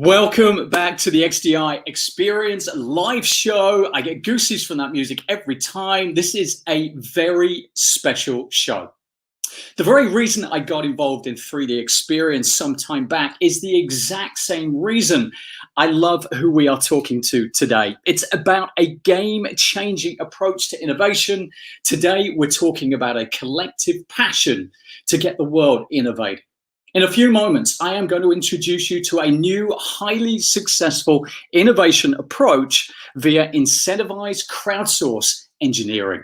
Welcome back to the XDI Experience Live Show. I get goosies from that music every time. This is a very special show. The very reason I got involved in 3D Experience some time back is the exact same reason I love who we are talking to today. It's about a game-changing approach to innovation. Today, we're talking about a collective passion to get the world innovating. In a few moments, I am going to introduce you to a new, highly successful innovation approach via incentivized crowdsource engineering.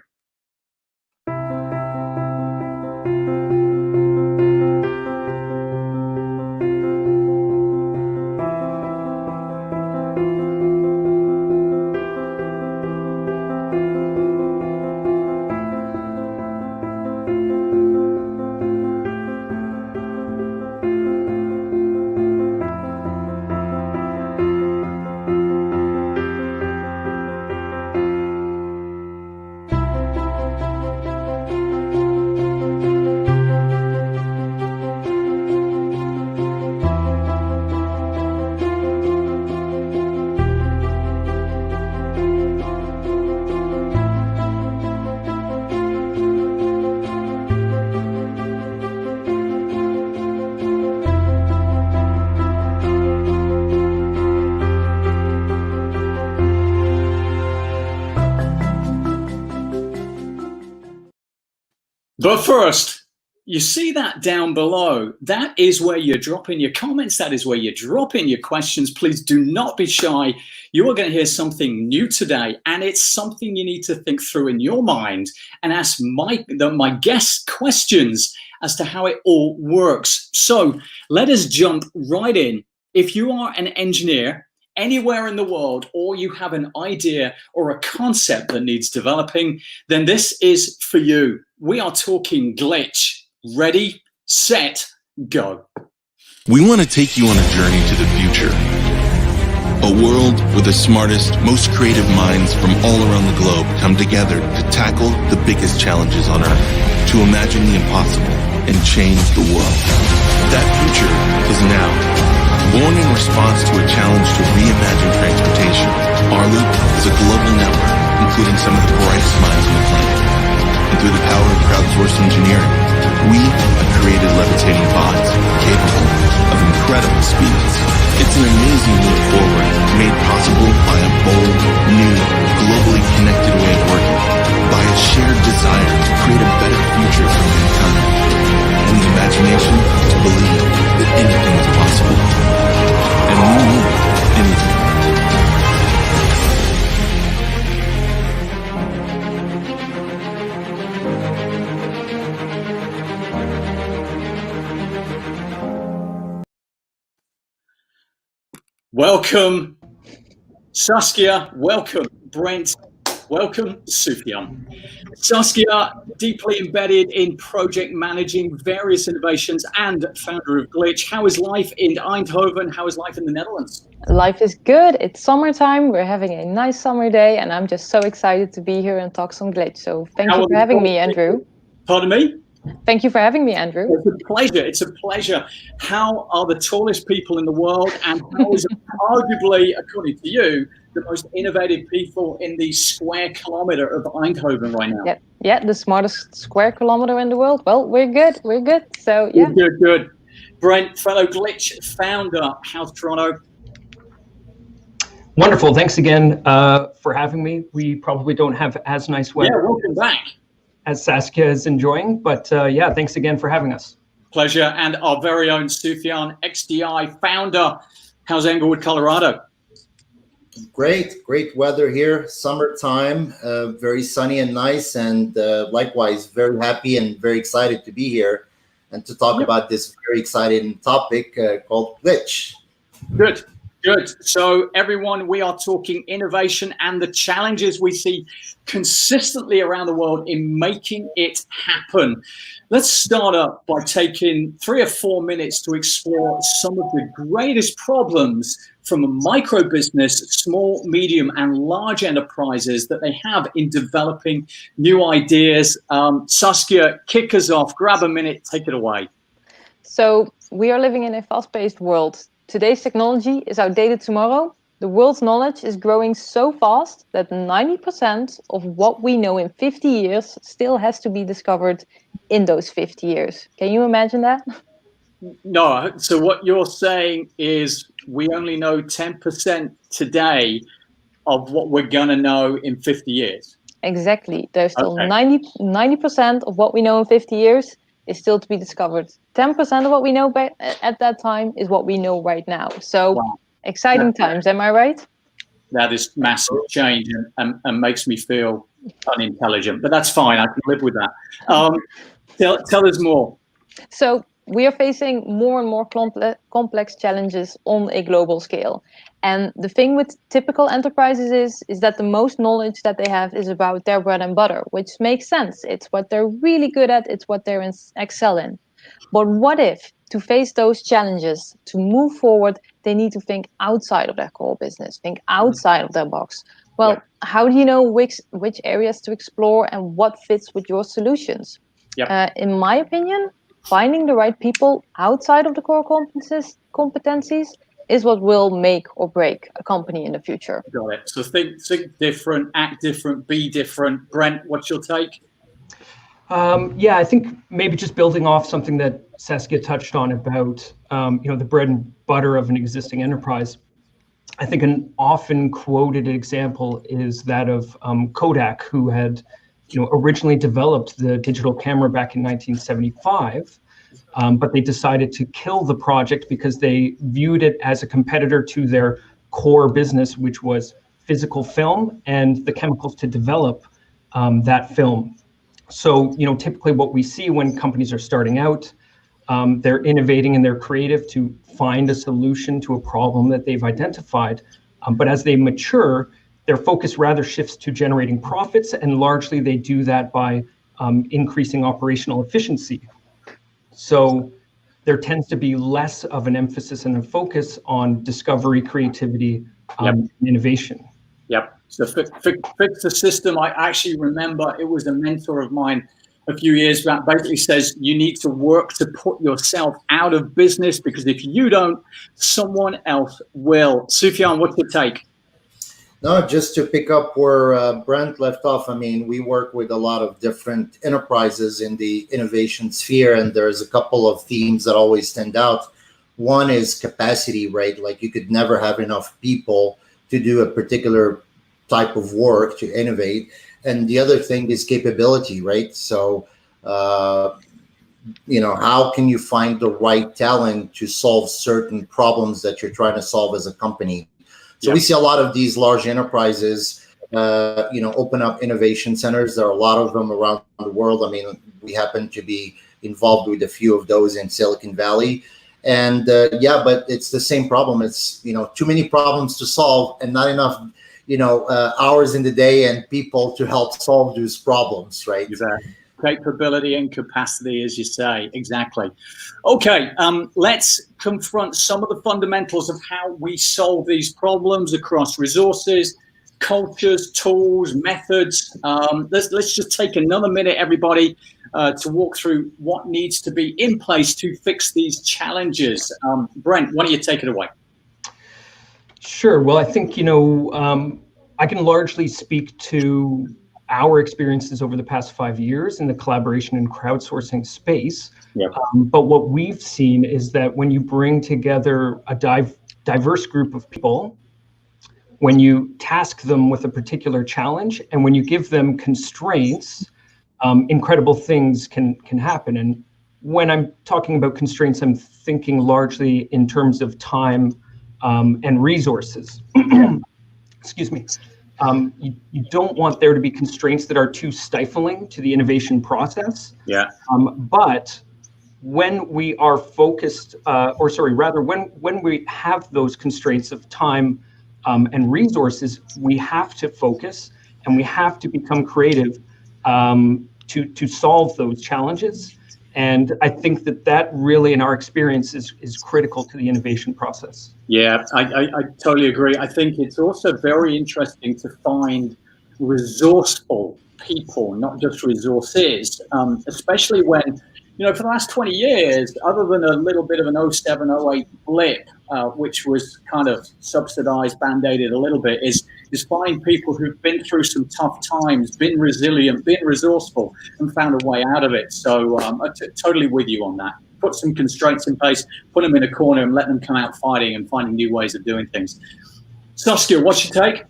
But first, you see that down below? That is where you're dropping your comments. That is where you're dropping your questions. Please do not be shy. You are going to hear something new today, and it's something you need to think through in your mind and ask my guests questions as to how it all works. So let us jump right in. If you are an engineer anywhere in the world, or you have an idea or a concept that needs developing, then this is for you. We are talking glitch. Ready, set, go. We want to take you on a journey to the future. A world where the smartest, most creative minds from all around the globe come together to tackle the biggest challenges on Earth, to imagine the impossible and change the world. That future is now. Born in response to a challenge to reimagine transportation, Hyperloop is a global network, including some of the brightest minds on the planet. And through the power of crowdsourced engineering, we have created levitating pods capable of incredible speeds. It's an amazing leap forward, made possible by a bold, new, globally connected way of working, by a shared desire to create a better future for mankind, and the imagination to believe that anything is possible. And we mean anything. Welcome, Saskia. Welcome, Brent. Welcome, Sufyan. Saskia, deeply embedded in project managing various innovations and founder of Glitch. How is life in Eindhoven? How is life in the Netherlands? Life is good. It's summertime. We're having a nice summer day, and I'm just so excited to be here and talk some Glitch. So thank you for having me, Andrew. Pardon me? Thank you for having me, Andrew. It's a pleasure. It's a pleasure. How are the tallest people in the world, and how is arguably, according to you, the most innovative people in the square kilometer of Eindhoven right now? Yeah, the smartest square kilometer in the world. Well, we're good. We're good. So yeah. Good. Brent, fellow Glitch founder, how's Toronto? Wonderful. Thanks again for having me. We probably don't have as nice weather. Yeah, welcome back. As Saskia is enjoying, but yeah, thanks again for having us. Pleasure. And our very own Sufyan, XDI founder. How's Englewood, Colorado? Great weather here, summertime, very sunny and nice, and likewise very happy and very excited to be here and to talk about this very exciting topic called Glitch. Good. So everyone, we are talking innovation and the challenges we see consistently around the world in making it happen. Let's start up by taking 3 or 4 minutes to explore some of the greatest problems from a micro business, small, medium, and large enterprises that they have in developing new ideas. Saskia, kick us off. Grab a minute, take it away. So we are living in a fast-paced world. today's technology is outdated tomorrow, the world's knowledge is growing so fast that 90% of what we know in 50 years still has to be discovered in those 50 years. Can you imagine that? No, so what you're saying is we only know 10% today of what we're going to know in 50 years. Exactly. There's still Okay. 90% of what we know in 50 years is still to be discovered. 10% of what we know at that time is what we know right now. So Wow. exciting times, am I right? That is massive change and makes me feel unintelligent, but that's fine. I can live with that. Tell us more. So we are facing more and more complex challenges on a global scale. And the thing with typical enterprises is that the most knowledge that they have is about their bread and butter, which makes sense. It's what they're really good at. It's what they excel in. But what if, to face those challenges, to move forward, they need to think outside of their core business, think outside of their box? Well, how do you know which areas to explore and what fits with your solutions? In my opinion, finding the right people outside of the core competencies is what will make or break a company in the future. Got it. So think different, act different, be different. Brent, what's your take? Yeah, I think maybe just building off something that Saskia touched on about the bread and butter of an existing enterprise. I think an often quoted example is that of Kodak, who had originally developed the digital camera back in 1975. But they decided to kill the project because they viewed it as a competitor to their core business, which was physical film and the chemicals to develop that film. So, typically what we see when companies are starting out, they're innovating and they're creative to find a solution to a problem that they've identified. But as they mature, their focus rather shifts to generating profits, and largely they do that by increasing operational efficiency. So there tends to be less of an emphasis and a focus on discovery, creativity, and innovation. Yep. So fix the system. I actually remember it was a mentor of mine a few years back, basically says you need to work to put yourself out of business, because if you don't, someone else will. Sufjan, what's your take? No, just to pick up where Brent left off, I mean, we work with a lot of different enterprises in the innovation sphere, and there's a couple of themes that always stand out. One is capacity, right? Like you could never have enough people to do a particular type of work to innovate. And the other thing is capability, right? So, how can you find the right talent to solve certain problems that you're trying to solve as a company? So we see a lot of these large enterprises, open up innovation centers. There are a lot of them around the world. I mean, we happen to be involved with a few of those in Silicon Valley. And but it's the same problem. It's, too many problems to solve and not enough, hours in the day and people to help solve those problems, right? Exactly. Capability and capacity, as you say. Exactly. Okay, let's confront some of the fundamentals of how we solve these problems across resources, cultures, tools, methods. Let's just take another minute, everybody, to walk through what needs to be in place to fix these challenges. Brent, why don't you take it away? Sure. Well, I think, I can largely speak to our experiences over the past 5 years in the collaboration and crowdsourcing space. Yep. But what we've seen is that when you bring together a diverse group of people, when you task them with a particular challenge, and when you give them constraints, incredible things can happen. And when I'm talking about constraints, I'm thinking largely in terms of time and resources. Excuse me. You don't want there to be constraints that are too stifling to the innovation process. Yeah. But when we are focused, when we have those constraints of time and resources, we have to focus and we have to become creative to solve those challenges. And I think that really, in our experience, is critical to the innovation process. Yeah, I totally agree. I think it's also very interesting to find resourceful people, not just resources, especially when you know, for the last 20 years, other than a little bit of an 07, 08 blip, which was kind of subsidized, band-aided a little bit, is finding people who've been through some tough times, been resilient, been resourceful, and found a way out of it. So I'm totally with you on that. Put some constraints in place, put them in a corner, and let them come out fighting and finding new ways of doing things. Saskia, what's your take?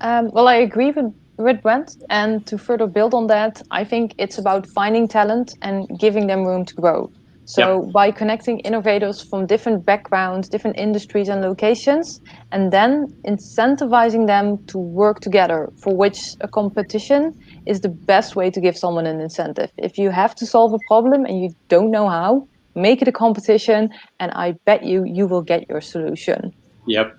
Well, I agree with Brent, and to further build on that, I think it's about finding talent and giving them room to grow. So by connecting innovators from different backgrounds, different industries and locations, and then incentivizing them to work together, for which a competition is the best way to give someone an incentive. If you have to solve a problem and you don't know how, make it a competition, and I bet you will get your solution. Yep.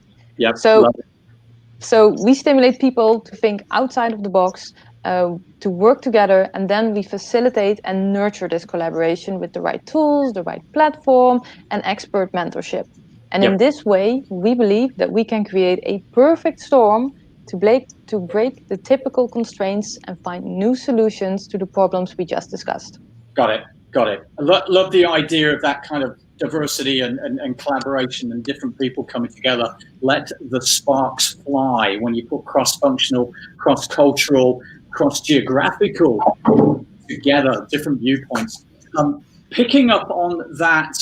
So we stimulate people to think outside of the box, to work together, and then we facilitate and nurture this collaboration with the right tools, the right platform, and expert mentorship. And in this way, we believe that we can create a perfect storm to break the typical constraints and find new solutions to the problems we just discussed. Got it. I love the idea of that kind of diversity and collaboration and different people coming together. Let the sparks fly when you put cross-functional, cross-cultural, cross-geographical together, different viewpoints. Picking up on that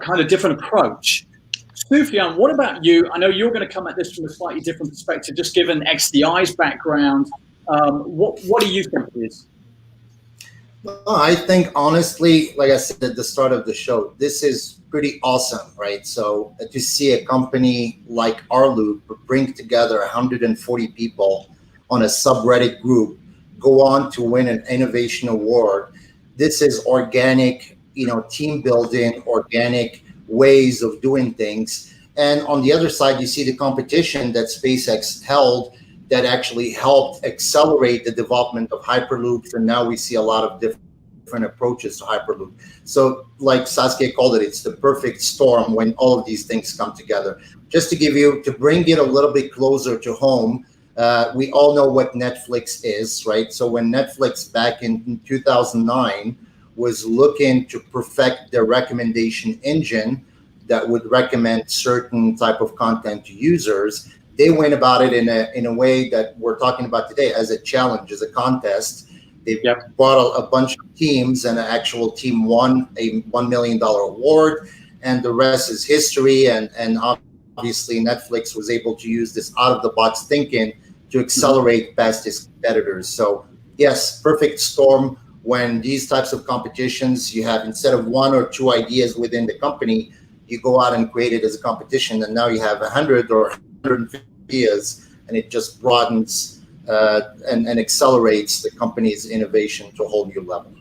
kind of different approach, Sufjan, what about you? I know you're going to come at this from a slightly different perspective, just given XDI's background. What do you think it is? Well, I think honestly, like I said at the start of the show, this is pretty awesome, right? So to see a company like Hyperloop bring together 140 people on a subreddit group, go on to win an innovation award. This is organic, team building, organic ways of doing things. And on the other side, you see the competition that SpaceX held that actually helped accelerate the development of Hyperloops. And now we see a lot of different approaches to Hyperloop. So like Saskia called it, it's the perfect storm when all of these things come together. Just to bring it a little bit closer to home, we all know what Netflix is, right? So when Netflix back in 2009 was looking to perfect their recommendation engine that would recommend certain type of content to users, they went about it in a way that we're talking about today as a challenge, as a contest. They brought a bunch of teams, and an actual team won a $1 million award, and the rest is history. And obviously Netflix was able to use this out-of-the-box thinking to accelerate past its competitors. So yes, perfect storm when these types of competitions, you have, instead of one or two ideas within the company, you go out and create it as a competition, and now you have 100 or 150 ideas, and it just broadens and accelerates the company's innovation to a whole new level.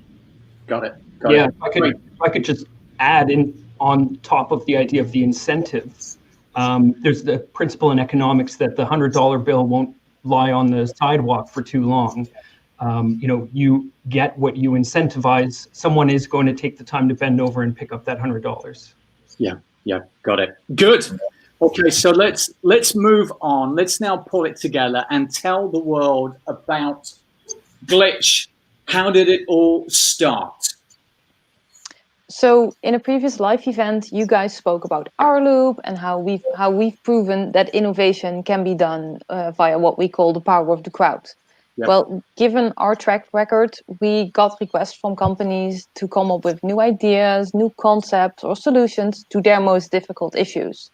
Got it. If I could just add in on top of the idea of the incentives, there's the principle in economics that the $100 bill won't lie on the sidewalk for too long. You get what you incentivize. Someone is going to take the time to bend over and pick up that $100. Yeah, got it. Good. Okay, so let's move on. Let's now pull it together and tell the world about Glitch. How did it all start? So in a previous live event, you guys spoke about Hyperloop and how we've proven that innovation can be done via what we call the power of the crowd. Yep. Well, given our track record, we got requests from companies to come up with new ideas, new concepts or solutions to their most difficult issues.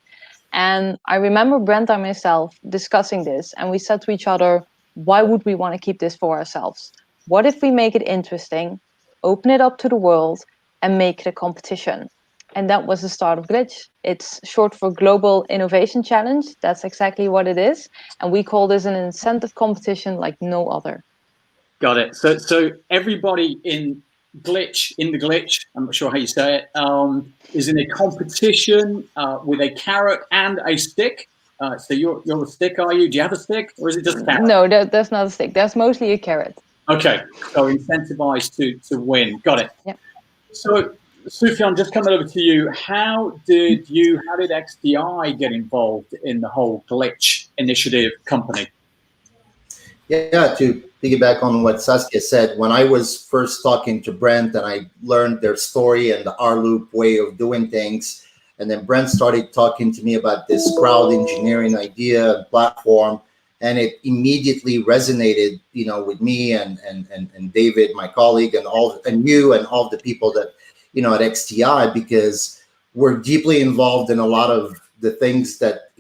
And I remember Brent and myself discussing this, and we said to each other, why would we want to keep this for ourselves? What if we make it interesting, open it up to the world, and make it a competition? And that was the start of Glitch. It's short for Global Innovation Challenge. That's exactly what it is. And we call this an incentive competition like no other. Got it. So everybody in the Glitch, I'm not sure how you say it, is in a competition with a carrot and a stick. So you're a stick, are you? Do you have a stick, or is it just a carrot? No, there's not a stick. There's mostly a carrot. Okay, so incentivized to win. Got it. Yep. So Sufjan, just coming over to you. How did XDI get involved in the whole Glitch initiative company? Yeah, to piggyback on what Saskia said. When I was first talking to Brent and I learned their story and the Hyperloop way of doing things, and then Brent started talking to me about this crowd engineering idea and platform, and it immediately resonated, with me and David, my colleague, and you and all the people that, at XDI, because we're deeply involved in a lot of the things that,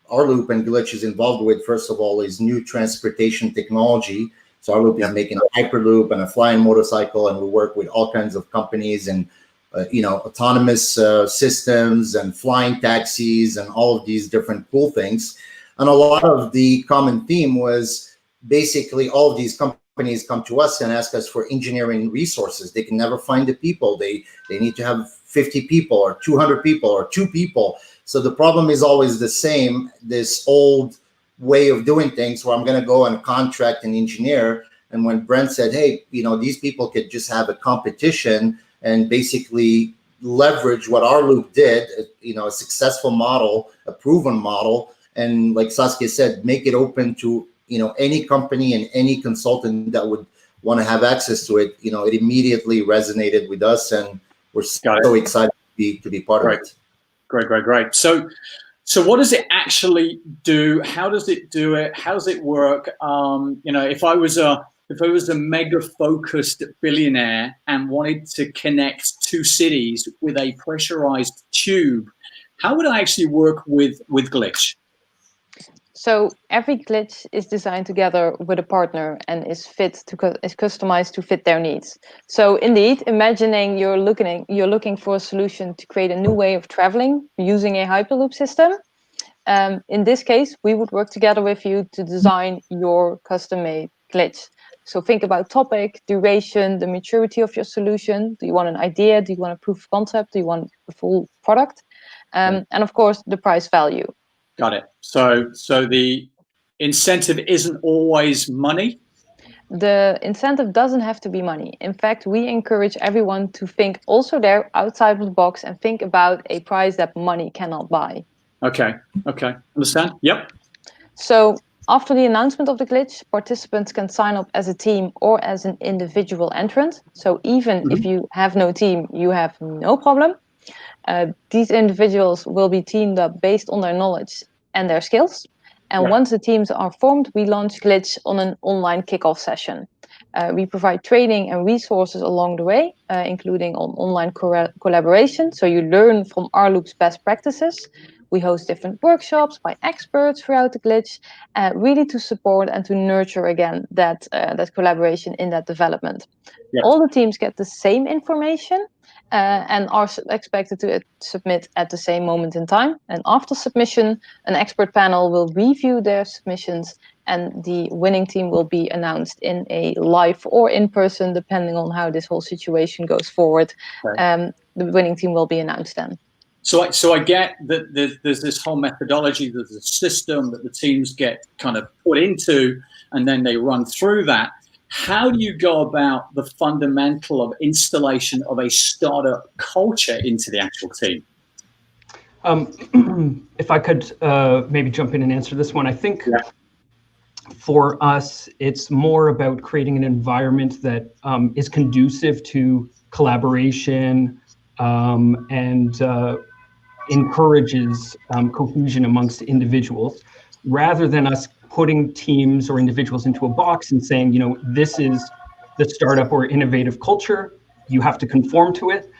Hyperloop and Glitch is involved with. First of all, is new transportation technology. So Hyperloop is making a Hyperloop and a flying motorcycle, and we work with all kinds of companies and autonomous systems and flying taxis and all of these different cool things. And a lot of the common theme was basically all of these companies come to us and ask us for engineering resources. They can never find the people. They need to have 50 people or 200 people or 2 people. So the problem is always the same, this old way of doing things where I'm going to go and contract an engineer. And when Brent said, hey, these people could just have a competition and basically leverage what Hyperloop did, a successful model, a proven model, and like Saskia said, make it open to any company and any consultant that would want to have access to it. It immediately resonated with us, and we're so excited to be part of it. Great. So what does it actually do? How does it do it? How does it work? If I was a mega focused billionaire and wanted to connect 2 cities with a pressurized tube, how would I actually work with Glitch? So every glitch is designed together with a partner and is customized to fit their needs. So indeed, imagining you're looking for a solution to create a new way of traveling using a Hyperloop system. In this case, we would work together with you to design your custom-made glitch. So think about topic, duration, the maturity of your solution. Do you want an idea? Do you want a proof of concept? Do you want a full product? And of course, the price value. Got it. So the incentive isn't always money? The incentive doesn't have to be money. In fact, we encourage everyone to think also there outside of the box and think about a price that money cannot buy. Okay. Understand? Yep. So after the announcement of the glitch, participants can sign up as a team or as an individual entrant. So even if you have no team, you have no problem. These individuals will be teamed up based on their knowledge and their skills. And once the teams are formed, we launch Glitch on an online kickoff session. We provide training and resources along the way, including on online collaboration. So you learn from Hyperloop's best practices. We host different workshops by experts throughout the Glitch, really to support and to nurture again that collaboration in that development. Yes. All the teams get the same information and are expected to submit at the same moment in time. And after submission, an expert panel will review their submissions, and the winning team will be announced in a live or in person, depending on how this whole situation goes forward. Right. The winning team will be announced then. So I get that there's this whole methodology, there's a system that the teams get kind of put into, and then they run through that. How do you go about the fundamental of installation of a startup culture into the actual team? If I could maybe jump in and answer this one, I think for us, it's more about creating an environment that is conducive to collaboration and encourages cohesion amongst individuals, rather than us putting teams or individuals into a box and saying, this is the startup or innovative culture, you have to conform to it.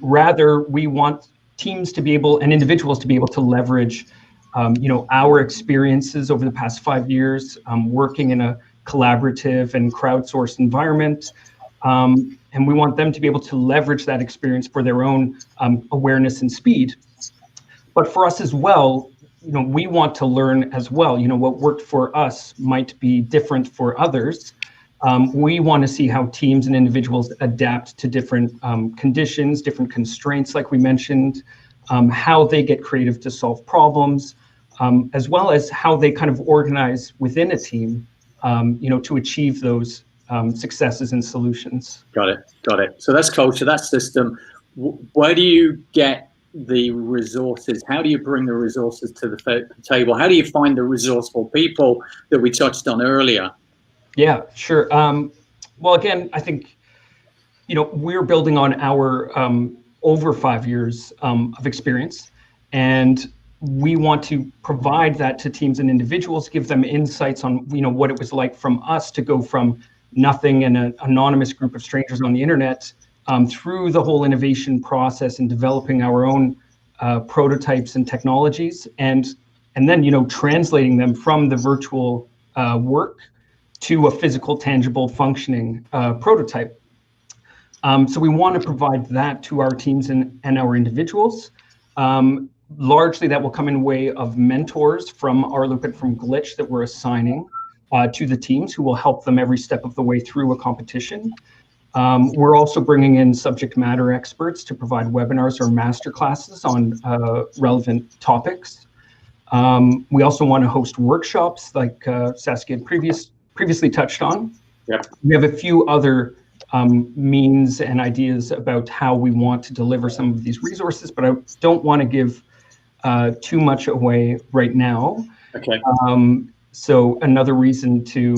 Rather, we want teams to be able and individuals to be able to leverage, our experiences over the past 5 years working in a collaborative and crowdsourced environment. And we want them to be able to leverage that experience for their own awareness and speed. But for us as well, we want to learn as well. What worked for us might be different for others. We want to see how teams and individuals adapt to different conditions, different constraints, like we mentioned, how they get creative to solve problems, as well as how they kind of organize within a team, to achieve those successes and solutions. Got it. So that's culture, that's system. Where do you get the resources? How do you bring the resources to the table? How do you find the resourceful people that we touched on earlier? Yeah, sure. Well, again, I think, we're building on our over 5 years of experience, and we want to provide that to teams and individuals, give them insights on, what it was like from us to go from nothing and an anonymous group of strangers on the internet through the whole innovation process and developing our own prototypes and technologies, and then, translating them from the virtual work to a physical, tangible, functioning prototype. So we want to provide that to our teams and our individuals. Largely that will come in way of mentors from Hyperloop and from Glitch that we're assigning to the teams, who will help them every step of the way through a competition. We're also bringing in subject matter experts to provide webinars or masterclasses on relevant topics. We also want to host workshops like Saskia had previously touched on. Yep. We have a few other means and ideas about how we want to deliver some of these resources, but I don't want to give too much away right now. Okay. So another reason to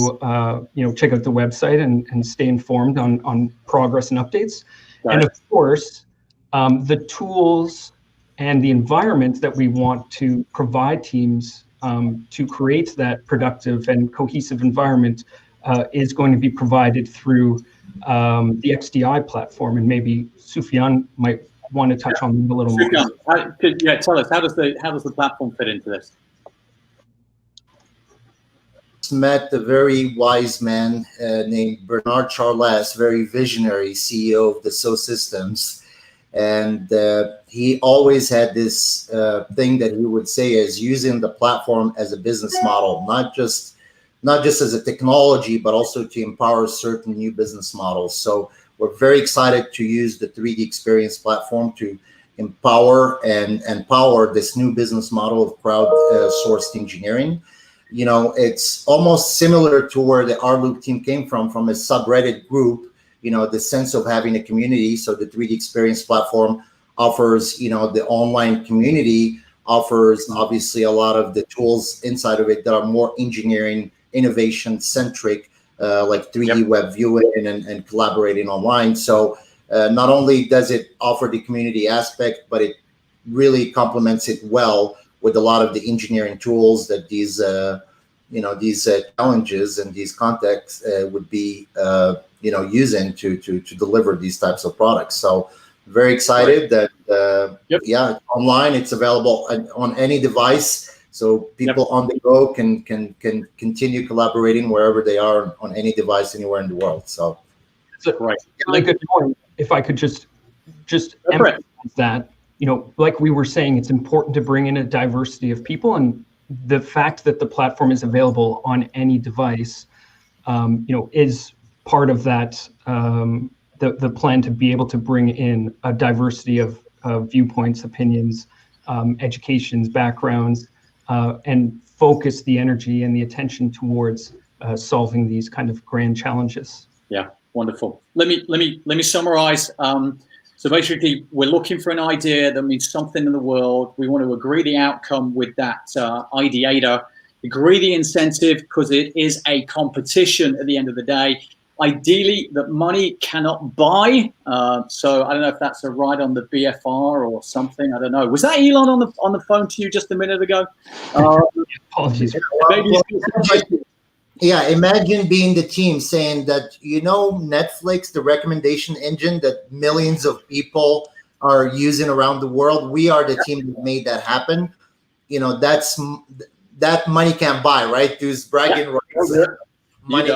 check out the website and stay informed on progress and updates. Right. And of course, the tools and the environment that we want to provide teams to create that productive and cohesive environment is going to be provided through the XDI platform, and maybe Sufyan might want to touch on it a little more. Tell us, how does the platform fit into this? Met a very wise man named Bernard Charles, very visionary CEO of the So Systems, and he always had this thing that he would say is using the platform as a business model, not just as a technology, but also to empower certain new business models. So we're very excited to use the 3D Experience platform to empower and power this new business model of crowd-sourced engineering. It's almost similar to where the Hyperloop team came from a subreddit group, the sense of having a community. So the 3D Experience platform offers, the online community offers obviously a lot of the tools inside of it that are more engineering, innovation centric, like 3D web viewing and collaborating online. So not only does it offer the community aspect, but it really complements it well with a lot of the engineering tools that these challenges and these contexts would be using to deliver these types of products. So very excited that online, it's available on any device. So people on the go can continue collaborating wherever they are on any device anywhere in the world. So it's a really good point. If I could just emphasize that, like we were saying, it's important to bring in a diversity of people, and the fact that the platform is available on any device, is part of that. The plan to be able to bring in a diversity of viewpoints, opinions, educations, backgrounds. And focus the energy and the attention towards solving these kind of grand challenges. Yeah, wonderful. Let me summarize. So basically, we're looking for an idea that means something in the world. We want to agree the outcome with that ideator, agree the incentive, because it is a competition at the end of the day. Ideally, that money cannot buy. So I don't know if that's a ride on the BFR or something. I don't know. Was that Elon on the phone to you just a minute ago? Apologies. Yeah, imagine being the team saying that, Netflix, the recommendation engine that millions of people are using around the world. We are the team that made that happen. That money can't buy, right? Those bragging rights. Money.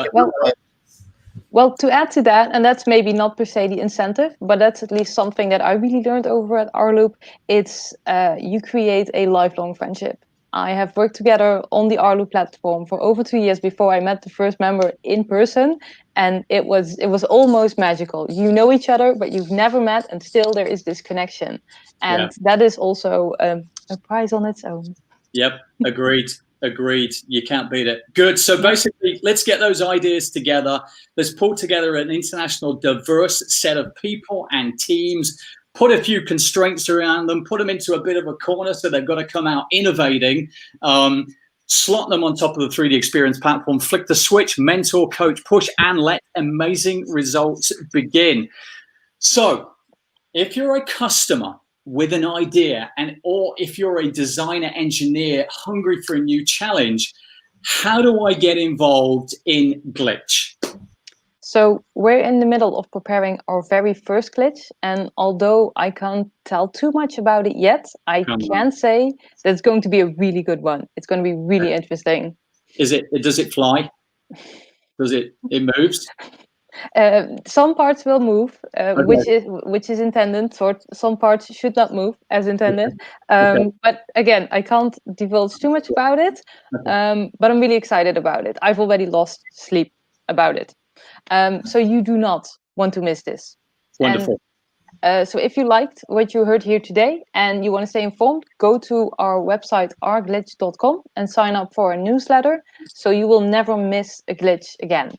Well, to add to that, and that's maybe not per se the incentive, but that's at least something that I really learned over at Hyperloop. It's you create a lifelong friendship. I have worked together on the Hyperloop platform for over 2 years before I met the first member in person, and it was almost magical. You know each other, but you've never met, and still there is this connection, and that is also a prize on its own. Yep, agreed. You can't beat it. Good. So basically, let's get those ideas together. Let's pull together an international diverse set of people and teams, put a few constraints around them, put them into a bit of a corner so they've got to come out innovating. slot them on top of the 3D Experience platform, flick the switch, mentor, coach, push, and let amazing results begin. So if you're a customer with an idea, or if you're a designer, engineer, hungry for a new challenge, how do I get involved in Glitch? So we're in the middle of preparing our very first Glitch, and although I can't tell too much about it yet, I can say that it's going to be a really good one. It's going to be really interesting. Does it fly? It moves? Some parts will move, Okay. which is intended. Some parts should not move as intended. Okay. But again, I can't divulge too much about it. But I'm really excited about it. I've already lost sleep about it. So you do not want to miss this. Wonderful. And, so if you liked what you heard here today and you want to stay informed, go to our website ourglitch.com and sign up for a newsletter, so you will never miss a glitch again.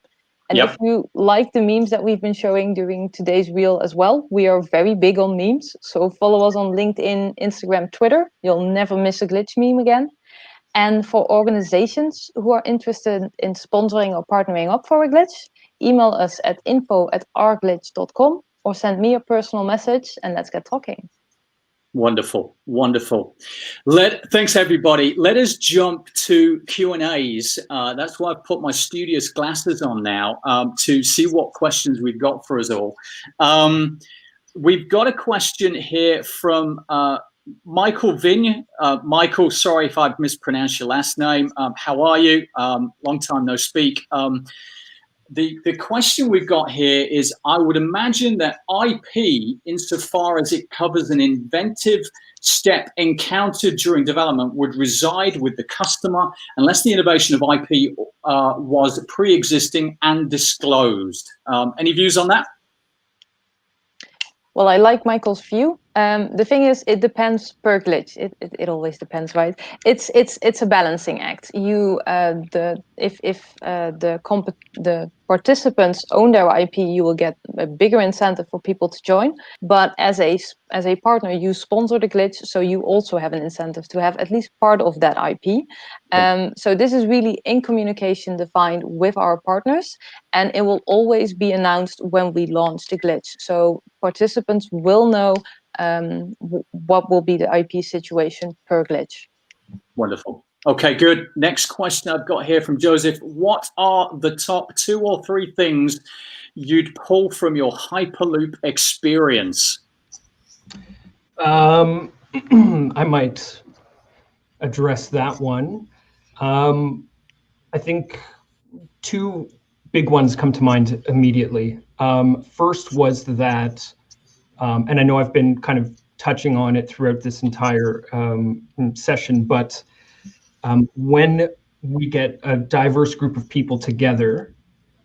And if you like the memes that we've been showing during today's reel as well, we are very big on memes. So follow us on LinkedIn, Instagram, Twitter. You'll never miss a glitch meme again. And for organizations who are interested in sponsoring or partnering up for a glitch, email us at info@ourglitch.com or send me a personal message and let's get talking. Wonderful, wonderful. Thanks everybody. Let us jump to Q&As. That's why I've put my studious glasses on now to see what questions we've got for us all. We've got a question here from Michael Vigne. Michael, sorry if I've mispronounced your last name. How are you? Long time no speak. The question we've got here is, I would imagine that IP, insofar as it covers an inventive step encountered during development, would reside with the customer unless the innovation of IP was pre-existing and disclosed. Any views on that? Well, I like Michael's view. The thing is, it depends per glitch. It always depends, right? It's a balancing act. If the participants own their IP, you will get a bigger incentive for people to join. But as a partner, you sponsor the glitch, so you also have an incentive to have at least part of that IP. So this is really in communication defined with our partners, and it will always be announced when we launch the glitch. So participants will know what will be the IP situation per glitch. Wonderful. Okay, good. Next question I've got here from Joseph. What are the top 2 or 3 things you'd pull from your Hyperloop experience? I might address that one. I think 2 big ones come to mind immediately. First was that, and I know I've been kind of touching on it throughout this entire session, but when we get a diverse group of people together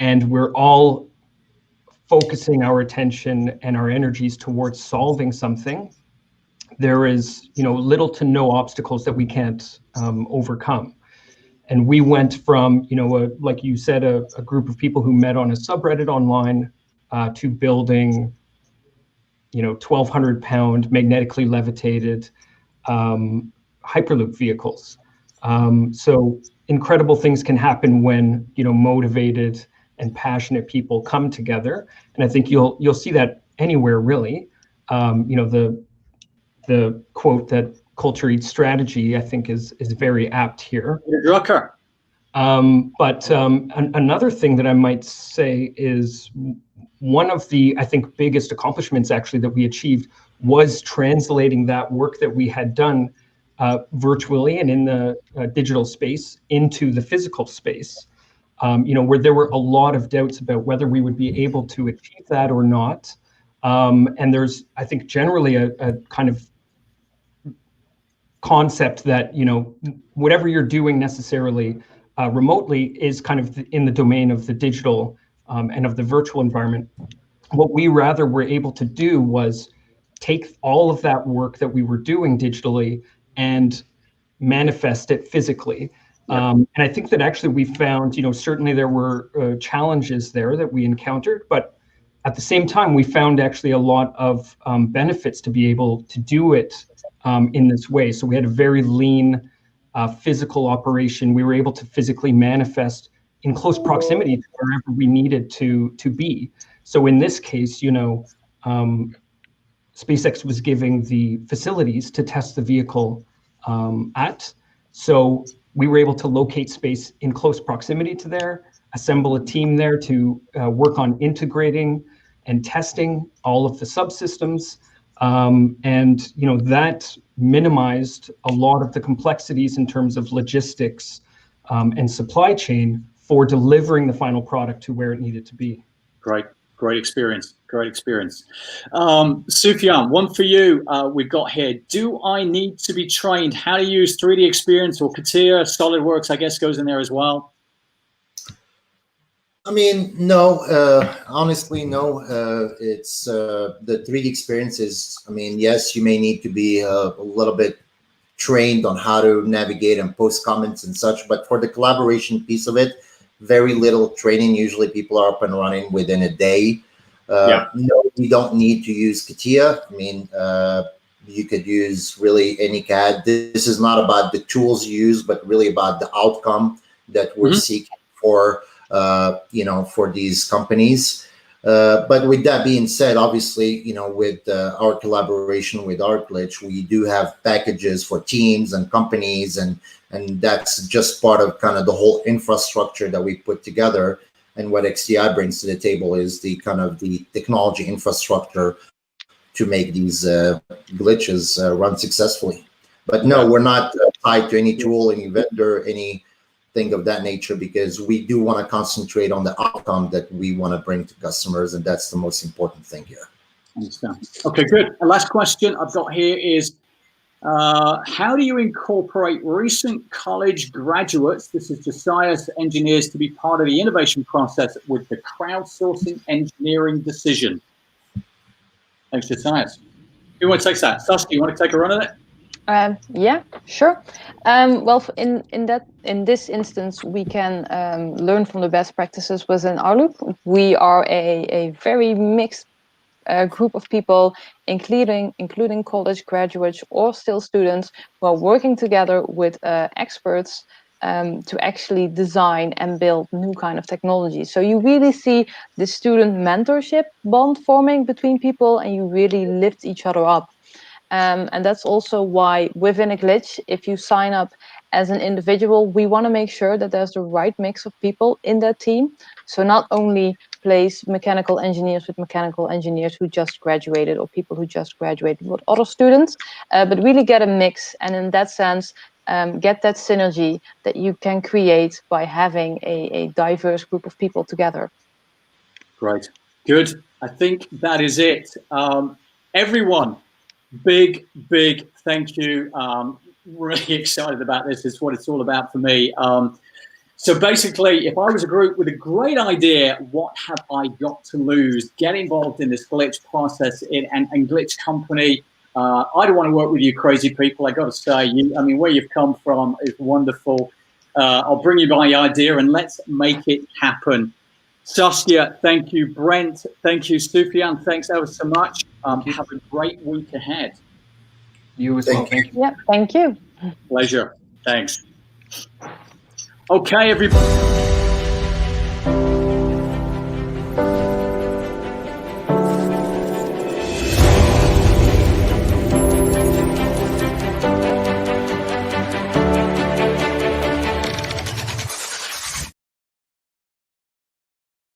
and we're all focusing our attention and our energies towards solving something, there is, little to no obstacles that we can't overcome. And we went from, like you said, a group of people who met on a subreddit online to building 1,200-pound magnetically levitated Hyperloop vehicles. So incredible things can happen when motivated and passionate people come together, and I think you'll see that anywhere really. The quote that culture eats strategy, I think, is very apt here. But another thing that I might say is, one of the, I think, biggest accomplishments actually that we achieved was translating that work that we had done virtually and in the digital space into the physical space, where there were a lot of doubts about whether we would be able to achieve that or not. And there's, I think, generally a kind of concept that, whatever you're doing necessarily remotely is kind of in the domain of the digital and of the virtual environment. What we rather were able to do was take all of that work that we were doing digitally and manifest it physically. And I think that actually we found, certainly there were challenges there that we encountered, but at the same time, we found actually a lot of benefits to be able to do it in this way. So we had a very lean physical operation. We were able to physically manifest in close proximity to wherever we needed to be. So in this case, SpaceX was giving the facilities to test the vehicle at. So we were able to locate space in close proximity to there, assemble a team there to work on integrating and testing all of the subsystems. And that minimized a lot of the complexities in terms of logistics and supply chain for delivering the final product to where it needed to be. Great experience. Sufyan, one for you. We've got here. Do I need to be trained how to use 3D Experience or CATIA? SolidWorks, I guess, goes in there as well. I mean, no, honestly, no. It's the 3D Experience is, I mean, yes, you may need to be a little bit trained on how to navigate and post comments and such, but for the collaboration piece of it, very little training. Usually people are up and running within a day. No, you don't need to use CATIA. I mean, you could use really any CAD. This is not about the tools you use, but really about the outcome that we're seeking for, for these companies. But with that being said, obviously, with our collaboration with ArtGlitch, we do have packages for teams and companies, and that's just part of kind of the whole infrastructure that we put together. And what XDI brings to the table is the kind of the technology infrastructure to make these glitches run successfully. But no, we're not tied to any tool, any vendor, anything of that nature, because we do want to concentrate on the outcome that we want to bring to customers, and that's the most important thing here. Understand. Okay, good. The last question I've got here is, how do you incorporate recent college graduates, this is Josiah's engineers, to be part of the innovation process with the crowdsourcing engineering decision? Thanks, Josiah. Who wants to take that? Saskia, you want to take a run at it? Yeah, sure. Well, in this instance, we can learn from the best practices within Hyperloop. We are a very mixed group of people, including college graduates or still students, who are working together with experts to actually design and build new kind of technology. So you really see the student mentorship bond forming between people, and you really lift each other up. And that's also why within a glitch, if you sign up as an individual, we want to make sure that there's the right mix of people in that team. So not only place mechanical engineers with mechanical engineers who just graduated, or people who just graduated with other students, but really get a mix, and in that sense, get that synergy that you can create by having a diverse group of people together. Great. Good. I think that is it. Everyone, big thank you. Really excited about this. It's what it's all about for me. So basically, if I was a group with a great idea, what have I got to lose? Get involved in this glitch process and glitch company. I don't want to work with you crazy people. I got to say, where you've come from is wonderful. I'll bring you my idea and let's make it happen. Saskia, thank you. Brent, thank you. Sufyan, thanks ever so much. Have a great week ahead. You as well. Thank you. Yeah, thank you. Pleasure. Thanks. Okay, everybody.